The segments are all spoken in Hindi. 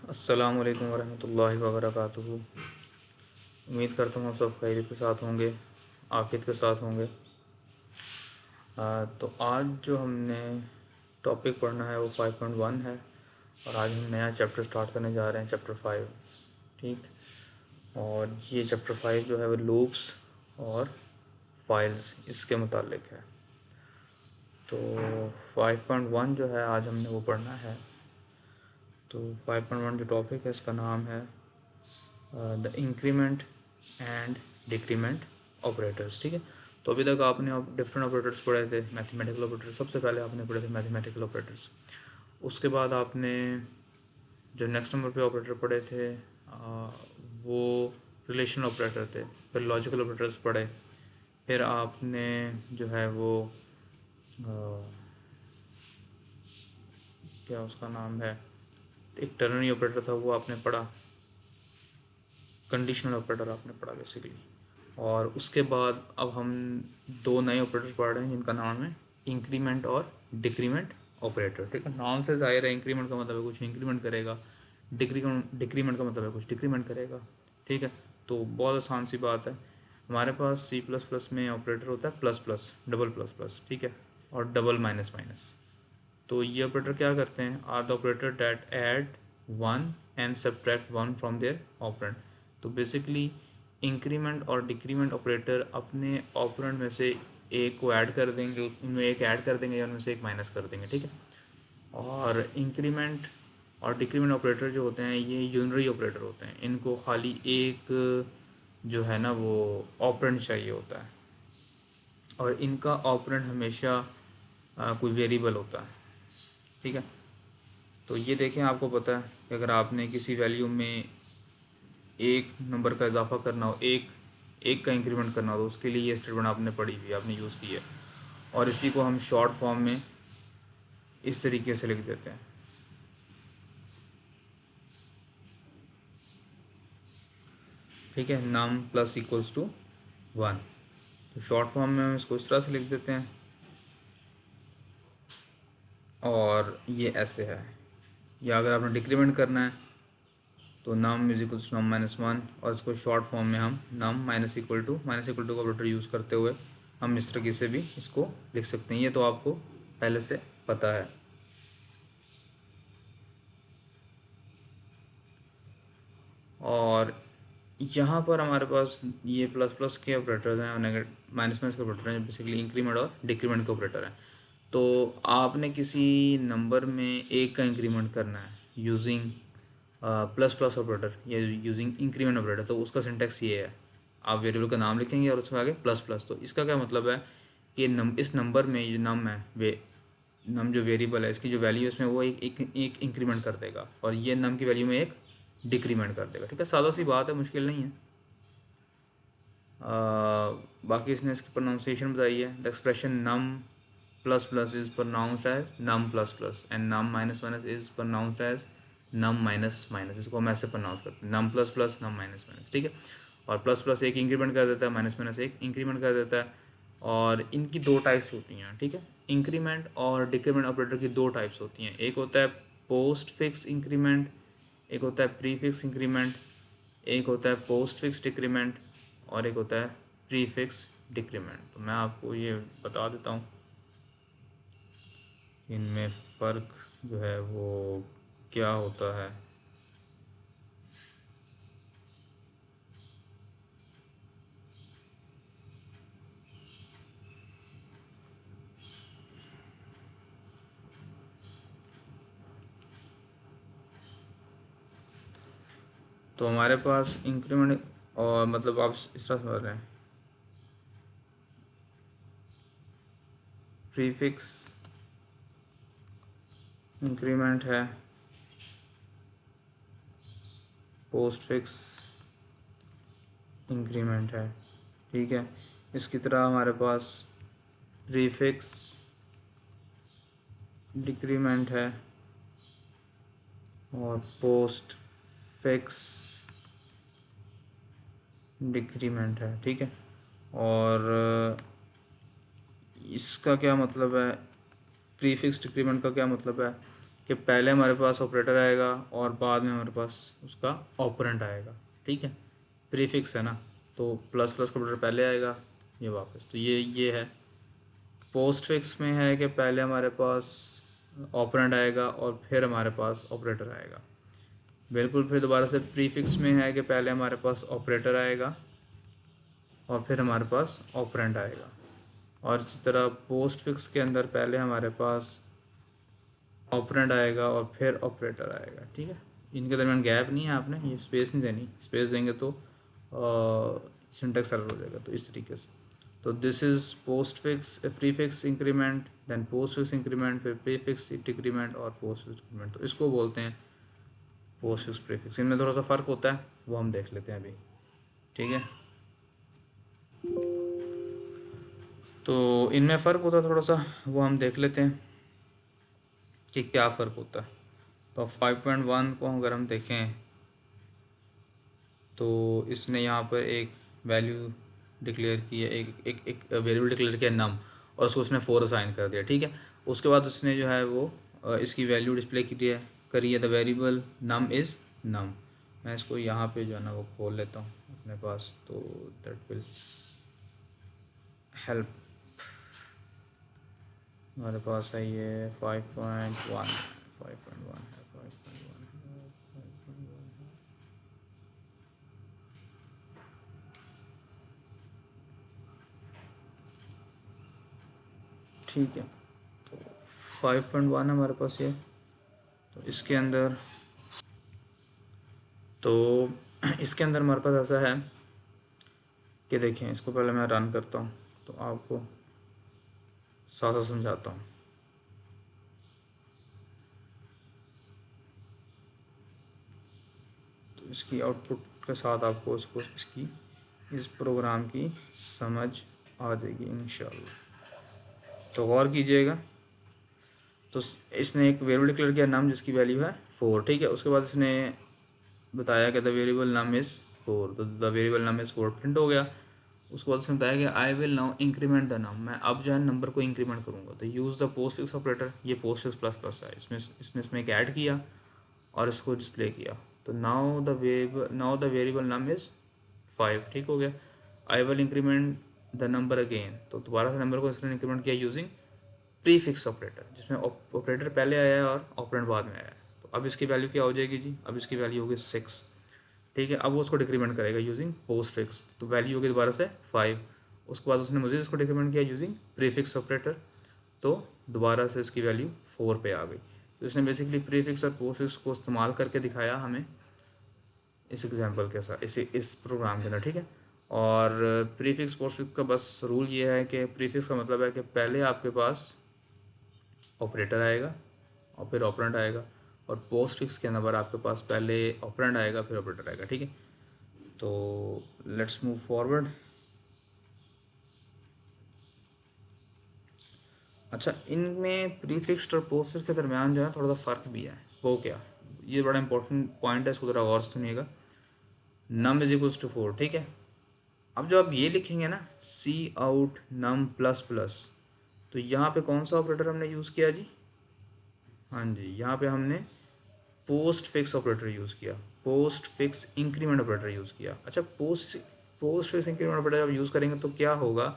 अस्सलाम वालेकुम वरहमतुल्लाहि वबरकातुहू। उम्मीद करता हूँ आप सब खैरियत के साथ होंगे, आफियत के साथ होंगे। तो आज जो हमने टॉपिक पढ़ना है वो 5.1 है और आज हम नया चैप्टर स्टार्ट करने जा रहे हैं, चैप्टर 5। ठीक, और ये चैप्टर 5 जो है वो लूप्स और फाइल्स इसके मुतालिक है। तो 5.1 जो है आज हमने वो पढ़ना है। तो 5.1 जो टॉपिक है इसका नाम है the increment and decrement operators. ठीक है, तो अभी तक आपने डिफरेंट ऑपरेटर्स पढ़े थे, मैथमेटिकल ऑपरेटर्स सबसे पहले आपने पढ़े थे मैथमेटिकल ऑपरेटर्स। उसके बाद आपने जो नेक्स्ट नंबर पे ऑपरेटर पढ़े थे वो रिलेशनल ऑपरेटर थे। फिर लॉजिकल ऑपरेटर्स पढ़े। फिर आपने जो है वो क्या उसका नाम है, एक टर्नरी ऑपरेटर था वो आपने पढ़ा। कंडीशनल ऑपरेटर आपने पढ़ा बेसिकली। और उसके बाद अब हम दो नए ऑपरेटर्स पढ़ रहे हैं जिनका नाम है इंक्रीमेंट और डिक्रीमेंट ऑपरेटर। ठीक है, नाम से जाहिर है इंक्रीमेंट का मतलब है कुछ इंक्रीमेंट करेगा, डिक्रीमेंट का मतलब है कुछ डिक्रीमेंट करेगा। ठीक है, तो बहुत आसान सी बात है। हमारे पास C++ में ऑपरेटर होता है plus plus, double plus plus, ठीक है, और डबल माइनस माइनस। तो ये ऑपरेटर क्या करते हैं, are the operator that add one and subtract one from their operand. तो बेसिकली इंक्रीमेंट और डिक्रीमेंट ऑपरेटर अपने ऑपरेंड में से एक को ऐड कर देंगे, उनमें एक ऐड कर देंगे या उनमें से एक माइनस कर देंगे। ठीक है, और इंक्रीमेंट और डिक्रीमेंट ऑपरेटर जो होते हैं ये यूनरी ऑपरेटर होते हैं। इनको खाली एक जो है ना वो ऑपरेंड चाहिए होता है और इनका ऑपरेंड हमेशा कोई वेरिएबल होता है। ठीक है, तो ये देखें, आपको पता है कि अगर आपने किसी वैल्यू में एक नंबर का इजाफा करना हो, एक एक का इंक्रीमेंट करना हो, तो उसके लिए ये स्टेटमेंट आपने पढ़ी हुई, आपने यूज़ की है। और इसी को हम शॉर्ट फॉर्म में इस तरीके से लिख देते हैं। ठीक है, नम प्लस इक्वल्स टू 1। तो शॉर्ट फॉर्म में हम इसको इस तरह से लिख देते हैं और ये ऐसे है। या अगर आपने डिक्रीमेंट करना है तो num is equals to num minus 1, और इसको शॉर्ट फॉर्म में हम नम माइनस इक्वल टू का ऑपरेटर यूज़ करते हुए हम इस तरीके से भी इसको लिख सकते हैं। ये तो आपको पहले से पता है। और यहाँ पर हमारे पास ये प्लस प्लस के ऑपरेटर्स हैं और नेगेटिव माइनस माइनस के ऑपरेटर हैं, बेसिकली इंक्रीमेंट और डिक्रीमेंट के ऑपरेटर हैं। तो आपने किसी नंबर में एक का इंक्रीमेंट करना है यूजिंग प्लस प्लस ऑपरेटर या यूजिंग इंक्रीमेंट ऑपरेटर, तो उसका सिंटेक्स ये है। आप वेरिएबल का नाम लिखेंगे और उसके आगे प्लस प्लस। तो इसका क्या मतलब है कि इस नंबर में ये नम है, वे नम जो वेरिएबल है इसकी जो वैल्यू है इसमें वो एक इंक्रीमेंट कर देगा और ये नम की वैल्यू में एक डिक्रीमेंट कर देगा। ठीक है, सादा सी बात है, मुश्किल नहीं है। बाकी इसने इसकी प्रोनाउंसिएशन बताई है। The expression num plus plus is pronounced as num plus plus and num minus minus is pronounced as num minus minus. इसको हम ऐसे प्रोनाउंस करते हैं, num plus plus num minus minus. ठीक है, और प्लस प्लस एक इंक्रीमेंट कर देता है, माइनस माइनस एक इंक्रीमेंट कर देता है। और इनकी दो टाइप्स होती हैं। ठीक है, इंक्रीमेंट और डिक्रीमेंट ऑपरेटर की दो टाइप्स होती हैं। एक होता है पोस्ट फिक्स इंक्रीमेंट, एक होता है प्री फिक्स इंक्रीमेंट, एक होता है पोस्ट फिक्स डिक्रीमेंट और एक होता है प्री फिक्स डिक्रीमेंट। तो मैं आपको ये बता देता हूँ इनमें फ़र्क जो है वो क्या होता है। तो हमारे पास इंक्रीमेंट और मतलब आप इस तरह समझ रहे हैं, प्री फिक्स इंक्रीमेंट है, पोस्ट फिक्स इंक्रीमेंट है। ठीक है, इसकी तरह हमारे पास प्री फिक्स डिक्रीमेंट है और पोस्ट फिक्स डिक्रीमेंट है। ठीक है, और इसका क्या मतलब है, प्रीफिक्स डिक्रीमेंट का क्या मतलब है कि पहले हमारे पास ऑपरेटर आएगा और बाद में हमारे पास उसका ऑपरेंट आएगा, ठीक है। प्रीफिक्स है ना, तो प्लस प्लस का ऑपरेटर पहले आएगा, ये वापस, तो ये है। पोस्ट फिक्स में है कि पहले हमारे पास ऑपरेंड आएगा और फिर हमारे पास ऑपरेटर आएगा। बिल्कुल फिर दोबारा से प्रीफिक्स में है कि पहले हमारे पास ऑपरेटर आएगा और फिर हमारे पास ऑपरेंड आएगा। और इसी तरह पोस्ट फिक्स के अंदर पहले हमारे पास ऑपरेंड आएगा और फिर ऑपरेटर आएगा, ठीक है। इनके दरमियान गैप नहीं है, आपने ये स्पेस नहीं देनी, स्पेस देंगे तो सिंटेक्स एरर हो जाएगा। तो इस तरीके से, तो this is postfix prefix increment, then postfix increment, फिर प्रीफिक्स डिक्रीमेंट और पोस्ट फिक्स इंक्रीमेंट। तो इसको बोलते हैं पोस्ट फिक्स प्रीफिक्स। इनमें थोड़ा सा फ़र्क होता है, वो हम देख लेते हैं अभी, ठीक है। तो इनमें फ़र्क होता है थोड़ा सा, वो हम देख लेते हैं कि क्या फ़र्क होता है। तो 5.1 को अगर हम देखें तो इसने यहाँ पर एक वैल्यू डिक्लेयर की है, एक वेरिएबल डिक्लेयर किया नम, और उसको उसने 4 असाइन कर दिया, ठीक है। उसके बाद उसने जो है वो इसकी वैल्यू डिस्प्ले करी है द वेरिएबल नम इज़ नम। मैं इसको यहाँ पे जो है ना वो खोल लेता हूँ अपने पास, तो दैट विल हेल्प। हमारे पास है ये 5.1 है 5.1 है 5.1 है 5.1 है। ठीक है, तो 5.1 है हमारे पास ये। तो इसके अंदर हमारे पास ऐसा है कि देखें, इसको पहले मैं रन करता हूँ तो आपको साथ साथ समझाता हूँ। तो इसकी आउटपुट के साथ आपको इसकी इस प्रोग्राम की समझ आ जाएगी इंशाल्लाह। तो गौर कीजिएगा, तो इसने एक वेरिएबल डिक्लेयर किया नाम जिसकी वैल्यू है 4, ठीक है। उसके बाद इसने बताया कि द वेरिएबल नाम इज़ 4, तो the variable num is 4 print हो गया। उसके बाद उसने बताया कि I will now increment the num, मैं अब जो है नंबर को इंक्रीमेंट करूँगा। तो use the postfix operator, ये पोस्ट फिक्स प्लस प्लस है, इसने एक ऐड किया और इसको डिस्प्ले किया। तो now the variable num is 5, ठीक हो गया। I will increment the number again, तो दोबारा से नंबर को इसने इंक्रीमेंट किया यूजिंग प्रीफिक्स ऑपरेटर, जिसमें ऑपरेटर पहले आया है और ऑपरेंड बाद में आया है। तो अब इसकी वैल्यू क्या हो जाएगी जी, अब इसकी वैल्यू होगी 6, ठीक है। अब वो उसको डिक्रीमेंट करेगा यूजिंग पोस्ट फिक्स, तो वैल्यू होगी दोबारा से 5। उसके बाद उसने मुझे इसको डिक्रीमेंट किया यूजिंग प्रीफिक्स ऑपरेटर, तो दोबारा से इसकी वैल्यू 4 पे आ गई। तो इसने बेसिकली प्रीफिक्स और पोस्ट फिक्स को इस्तेमाल करके दिखाया हमें इस एग्जाम्पल के साथ, इस प्रोग्राम के अंदर, ठीक है। और प्रीफिक्स पोस्ट फिक्स का बस रूल ये है कि प्रीफिक्स का मतलब है कि पहले आपके पास ऑपरेटर आएगा और फिर ऑपरेंड आएगा, और पोस्ट फिक्स के नंबर आपके पास पहले ऑपरेंड आएगा फिर ऑपरेटर आएगा, ठीक है। तो लेट्स मूव फॉरवर्ड। अच्छा, इनमें प्रीफिक्स और पोस्ट फिक्स के दरमियान जो है थोड़ा सा फ़र्क भी है, वो क्या, ये बड़ा इंपॉर्टेंट पॉइंट है, इसको ज़रा गौर से सुनिएगा। नम इज इक्वल्स टू 4, ठीक है। अब जो आप ये लिखेंगे ना सी आउट नम प्लस प्लस, तो यहाँ पे कौन सा ऑपरेटर हमने यूज़ किया जी, हाँ जी, यहाँ पे हमने पोस्ट फिक्स ऑपरेटर यूज़ किया, post fix increment operator use किया। अच्छा, पोस्ट फिक्स इंक्रीमेंट ऑपरेटर आप यूज़ करेंगे तो क्या होगा,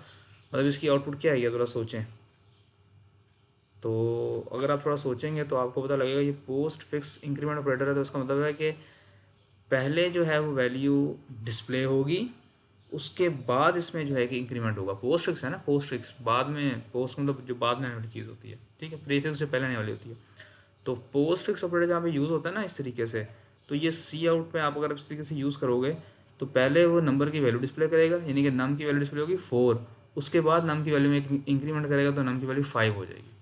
मतलब इसकी आउटपुट क्या आएगी, थोड़ा सोचें। तो अगर आप थोड़ा सोचेंगे तो आपको पता लगेगा ये पोस्ट फिक्स इंक्रीमेंट ऑपरेटर है, तो इसका मतलब है कि पहले जो है वो वैल्यू डिस्प्ले होगी, उसके बाद इसमें जो है कि इंक्रीमेंट होगा। पोस्ट फिक्स है ना, पोस्ट फिक्स बाद में, पोस्ट मतलब जो बाद में आने वाली चीज़ होती है, ठीक है। प्रीफिक्स जो पहले आने वाली होती है। तो पोस्ट फिक्स ऑपरेटर जहाँ पे यूज़ होता है ना इस तरीके से, तो ये सी आउट पे आप अगर इस तरीके से यूज़ करोगे तो पहले वो नंबर की वैल्यू डिस्प्ले करेगा, यानी कि नम की वैल्यू डिस्प्ले होगी 4, उसके बाद नम की वैल्यू में एक इंक्रीमेंट करेगा तो नम की वैल्यू 5 हो जाएगी।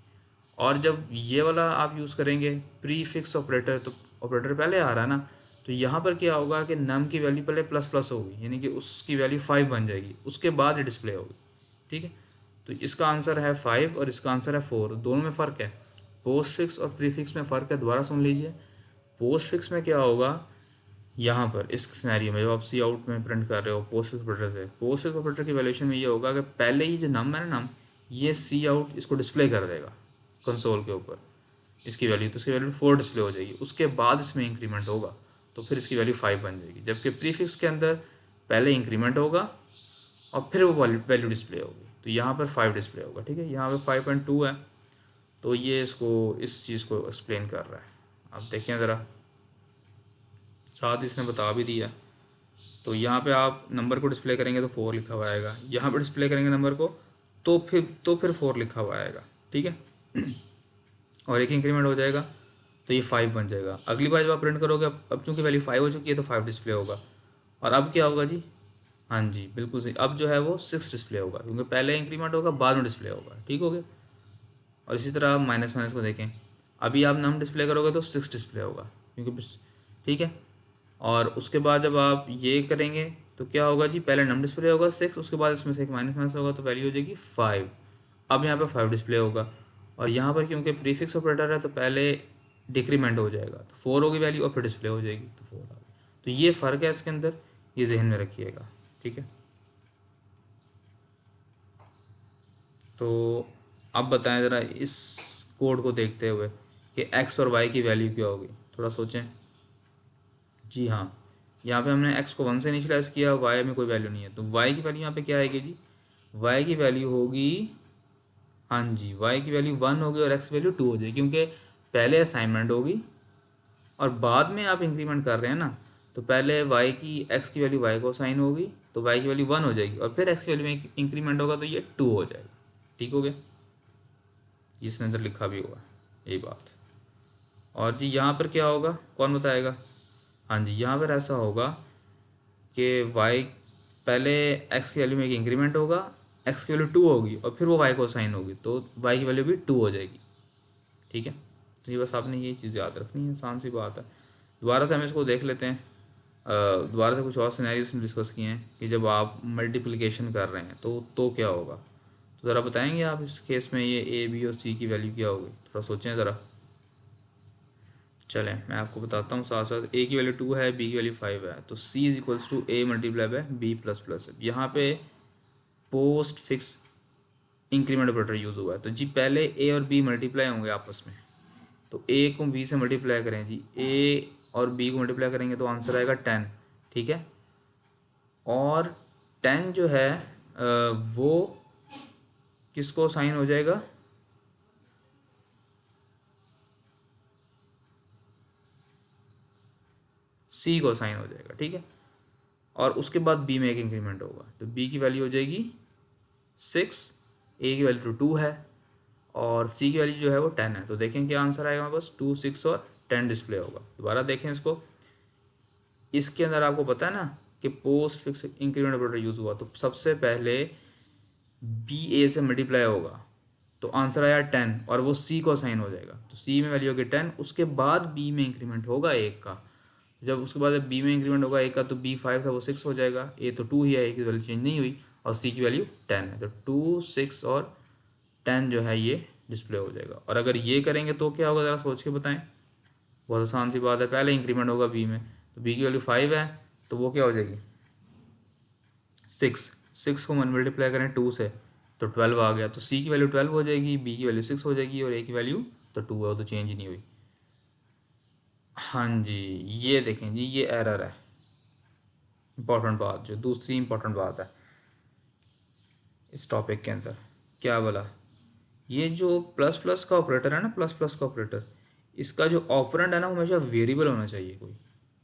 और जब ये वाला आप यूज़ करेंगे प्री फिक्स ऑपरेटर, तो ऑपरेटर पहले आ रहा है ना, तो यहाँ पर क्या होगा कि नम की वैल्यू पहले प्लस प्लस होगी, यानी कि उसकी वैल्यू 5 बन जाएगी, उसके बाद ये डिस्प्ले होगी, ठीक है। तो इसका आंसर है 5 और इसका आंसर है 4, दोनों में फ़र्क है। पोस्ट फिक्स और प्री फिक्स में फ़र्क है, दोबारा सुन लीजिए। पोस्ट फिक्स में क्या होगा, यहाँ पर इस सिनेरियो में जब आप सी आउट में प्रिंट कर रहे हो पोस्ट फिक्स ऑपरेटर से, पोस्ट फिक्स ऑपरेटर की वैल्यूएशन में ये होगा कि पहले ही जो नम है ना, नम, ये सी आउट इसको डिस्प्ले कर देगा कंसोल के ऊपर, इसकी वैल्यू, तो इसकी वैल्यू 4 डिस्प्ले हो जाएगी। उसके बाद इसमें इंक्रीमेंट होगा तो फिर इसकी वैल्यू 5 बन जाएगी। जबकि प्रीफिक्स के अंदर पहले इंक्रीमेंट होगा और फिर वो वैल्यू डिस्प्ले होगी। तो यहाँ पर 5 डिस्प्ले होगा, ठीक है। यहाँ पे 5.2 है, तो ये इसको इस चीज़ को एक्सप्लेन कर रहा है। आप देखें ज़रा, साथ ही इसने बता भी दिया। तो यहाँ पे आप नंबर को डिस्प्ले करेंगे तो 4 लिखा हुआ आएगा, यहाँ पे डिस्प्ले करेंगे नंबर को तो फिर 4 लिखा हुआ आएगा, ठीक है। और एक इंक्रीमेंट हो जाएगा तो ये 5 बन जाएगा। अगली बार जब आप प्रिंट करोगे, अब चूंकि वैल्यू 5 हो चुकी है तो 5 डिस्प्ले होगा। और अब क्या होगा जी, हाँ जी बिल्कुल सही, अब जो है वो 6 डिस्प्ले होगा, क्योंकि पहले इंक्रीमेंट होगा बाद में डिस्प्ले होगा, ठीक हो गया। और इसी तरह आप माइनस माइनस को देखें, अभी आप नम डिस्प्ले करोगे तो 6 डिस्प्ले होगा, क्योंकि ठीक है। और उसके बाद जब आप ये करेंगे तो क्या होगा जी, पहले नम डिस्प्ले होगा 6, उसके बाद इसमें से एक माइनस माइनस होगा तो वैल्यू हो जाएगी 5। अब यहाँ पे 5 डिस्प्ले होगा, और यहाँ पर क्योंकि प्रीफिक्स ऑपरेटर है तो पहले डिक्रीमेंट हो जाएगा तो 4 होगी वैल्यू और फिर डिस्प्ले हो जाएगी तो 4 आ गई। तो ये फ़र्क है इसके अंदर, ये जहन में रखिएगा, ठीक है। तो अब बताएं ज़रा इस कोड को देखते हुए कि एक्स और वाई की वैल्यू क्या होगी, थोड़ा सोचें। जी हाँ, यहाँ पे हमने एक्स को 1 से इनिशियलाइज़ किया, वाई में कोई वैल्यू नहीं है, तो वाई की वैल्यू यहाँ पे क्या आएगी जी, वाई की वैल्यू होगी, हाँ जी वाई की वैल्यू 1 होगी और एक्स की वैल्यू 2 हो जाएगी, क्योंकि पहले असाइनमेंट होगी और बाद में आप इंक्रीमेंट कर रहे हैं ना, तो पहले वाई की एक्स की वैल्यू वाई को असाइन होगी तो वाई की वैल्यू 1 हो जाएगी, और फिर एक्स की वैल्यू में इंक्रीमेंट होगा तो ये 2 हो जाएगा, ठीक हो गया। इसके अंदर लिखा भी हुआ है यही बात। और जी यहाँ पर क्या होगा, कौन बताएगा। हाँ जी, यहाँ पर ऐसा होगा कि वाई पहले एक्स की वैल्यू में एक इंक्रीमेंट होगा, एक्स की वैल्यू 2 होगी और फिर वो वाई को असाइन होगी तो वाई की वैल्यू भी 2 हो जाएगी, ठीक है। तो ये बस आपने ये चीज़ याद रखनी है, आसान सी बात है। दोबारा से हम इसको देख लेते हैं। दोबारा से कुछ और सिनेरियोस डिस्कस किए हैं कि जब आप मल्टीप्लिकेशन कर रहे हैं तो क्या होगा। तो ज़रा बताएंगे आप इस केस में ये ए बी और सी की वैल्यू क्या होगी, थोड़ा सोचें ज़रा। चलें मैं आपको बताता हूँ साथ साथ। ए की वैल्यू 2 है, बी की वैल्यू 5 है, तो C is equals to A multiply by B plus plus. यहाँ पे postfix increment operator use हुआ है, तो जी पहले ए और बी मल्टीप्लाई होंगे आपस में, तो ए को बी से मल्टीप्लाई करें जी, ए और बी को मल्टीप्लाई करेंगे तो आंसर आएगा 10, ठीक है। और 10 जो है वो किसको साइन हो जाएगा, सी को साइन हो जाएगा, ठीक है। और उसके बाद बी में एक इंक्रीमेंट होगा तो बी की वैल्यू हो जाएगी 6, ए की वैल्यू 2 है और सी की वैल्यू जो है वो 10 है। तो देखें क्या आंसर आएगा हमारे पास, 2, 6 और 10 डिस्प्ले होगा। दोबारा देखें इसको, इसके अंदर आपको पता है ना कि post fix increment operator use हुआ, तो सबसे पहले बी ए से मल्टीप्लाई होगा तो आंसर आया 10 और वो सी को असाइन हो जाएगा, तो सी में वैल्यू होगी 10। उसके बाद बी में इंक्रीमेंट होगा एक का, जब उसके बाद जब बी में इंक्रीमेंट होगा एक का तो बी 5 था वो 6 हो जाएगा, ए तो 2 ही है, ए की वैल्यू चेंज नहीं हुई और सी की वैल्यू 10 है, तो 2, 6 और 10 जो है ये डिस्प्ले हो जाएगा। और अगर ये करेंगे तो क्या होगा, ज़रा सोच के बताएं। बहुत आसान सी बात है, पहले इंक्रीमेंट होगा बी में, तो बी की वैल्यू 5 है तो वो क्या हो जाएगी 6, 6 को मल्टीप्लाई करें 2 से तो 12 आ गया, तो सी की वैल्यू 12 हो जाएगी, बी की वैल्यू 6 हो जाएगी और ए की वैल्यू तो 2 है, वो तो चेंज ही नहीं हुई। हाँ जी, ये देखें जी ये एरर है, इंपॉर्टेंट बात, जो दूसरी इंपॉर्टेंट बात है इस टॉपिक के अंदर। क्या बोला, ये जो प्लस प्लस का ऑपरेटर है ना, प्लस प्लस का ऑपरेटर, इसका जो ऑपरेंड है ना वो हमेशा वेरिएबल होना चाहिए कोई,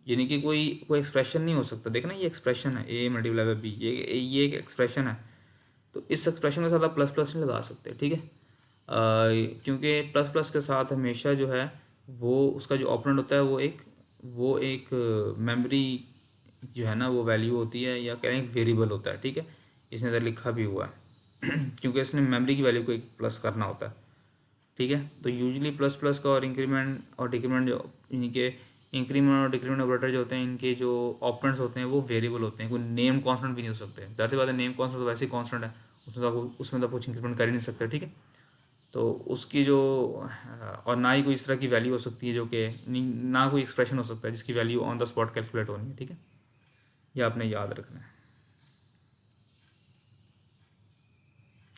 यानी कि कोई कोई एक्सप्रेशन नहीं हो सकता। देखना ये एक्सप्रेशन है ए मल्टीप्लाई बाय बी, ये एक एक्सप्रेशन है, तो इस एक्सप्रेशन के साथ आप प्लस प्लस नहीं लगा सकते, ठीक है। क्योंकि प्लस प्लस के साथ हमेशा जो है वो उसका जो ऑपरेंड होता है वो एक मेमोरी जो है ना वो वैल्यू होती है, या कह रहे हैं वेरिएबल होता है, ठीक है। इसने अंदर लिखा भी हुआ है क्योंकि इसने मेमोरी की वैल्यू को एक प्लस करना होता है, ठीक है। तो यूजुअली प्लस प्लस का और इंक्रीमेंट और डिक्रीमेंट जो इनके इंक्रीमेंट और डिक्रीमेंट ऑपरेटर जो होते हैं इनके जो ऑपरेंड्स होते हैं वो वेरिएबल होते हैं, कोई नेम कांस्टेंट भी नहीं हो सकते। जाहिर सी बात है नेम कांस्टेंट तो वैसे ही कांस्टेंट है, उसमें तो कुछ इंक्रीमेंट कर ही नहीं सकते, ठीक है। तो उसकी जो और ना ही कोई इस तरह की वैल्यू हो सकती है जो कि ना कोई एक्सप्रेशन हो सकता है जिसकी value on the spot calculate होनी है, ठीक है। ये आपने याद रखना है।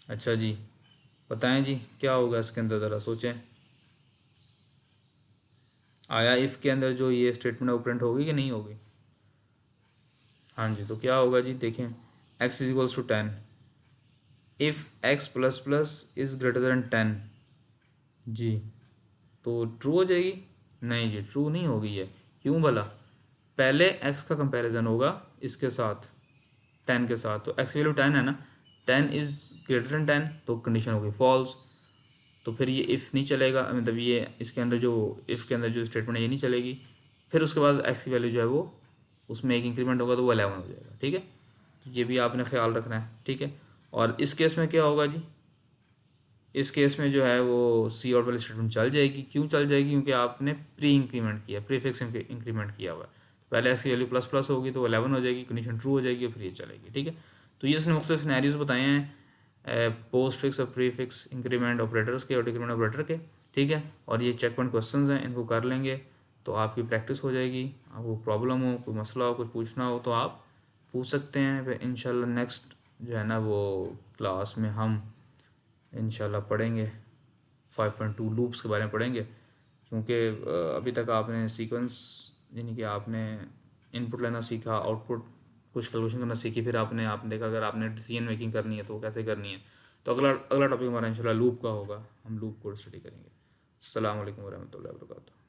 अच्छा जी, बताएं जी क्या होगा इसके अंदर, ज़रा सोचें। आया इफ़ के अंदर जो ये स्टेटमेंट ऑपरेंट होगी कि नहीं होगी? हाँ जी, तो क्या होगा जी, देखें x is equals to 10, if x plus plus is greater than 10 जी, तो ट्रू हो जाएगी? नहीं जी, ट्रू नहीं होगी ये। क्यों भला? पहले x का कंपैरिजन होगा इसके साथ, 10 के साथ, तो x वैल्यू 10 है ना, 10 इज़ ग्रेटर देन 10, तो कंडीशन होगी फॉल्स। तो फिर ये इफ़ नहीं चलेगा, मतलब ये इसके अंदर जो इफ़ के अंदर जो स्टेटमेंट है ये नहीं चलेगी। फिर उसके बाद x की वैल्यू जो है वो, उसमें एक इंक्रीमेंट होगा तो वो 11 हो जाएगा। ठीक है, तो ये भी आपने ख्याल रखना है। ठीक है, और इस केस में क्या होगा जी, इस केस में जो है वो सी आउट वाली स्टेटमेंट चल जाएगी। क्यों चल जाएगी? क्योंकि आपने प्री इंक्रीमेंट किया, प्रीफिक्स इंक्रीमेंट किया हुआ है। पहले एक्स की वैल्यू प्लस प्लस होगी तो 11 हो जाएगी, कंडीशन ट्रू हो जाएगी और फिर ये चलेगी। ठीक है, तो ये इसने मुख्तलिफ सिनेरियोज बताए हैं पोस्ट फिक्स और प्री फिक्स इंक्रीमेंट ऑपरेटर्स के और डिक्रीमेंट ऑपरेटर के। ठीक है, और ये चेक पॉइंट क्वेश्चन हैं, इनको कर लेंगे तो आपकी प्रैक्टिस हो जाएगी। आपको प्रॉब्लम हो, कोई मसला हो, कुछ पूछना हो तो आप पूछ सकते हैं। फिर इंशाल्लाह नेक्स्ट जो है ना वो क्लास में हम इंशाल्लाह पढ़ेंगे 5.2 लूप्स के बारे में पढ़ेंगे। क्योंकि अभी तक आपने सीक्वेंस, यानी कि आपने इनपुट लेना सीखा, आउटपुट कुछ कैलकुलेशन करना सीखी, फिर आपने देखा अगर आपने डिसीजन मेकिंग करनी है तो कैसे करनी है। तो अगला अगला टॉपिक हमारा इंशाल्लाह लूप का होगा, हम लूप को स्टडी करेंगे। अस्सलाम वालेकुम वरहमतुल्लाहि वबरकातुहू।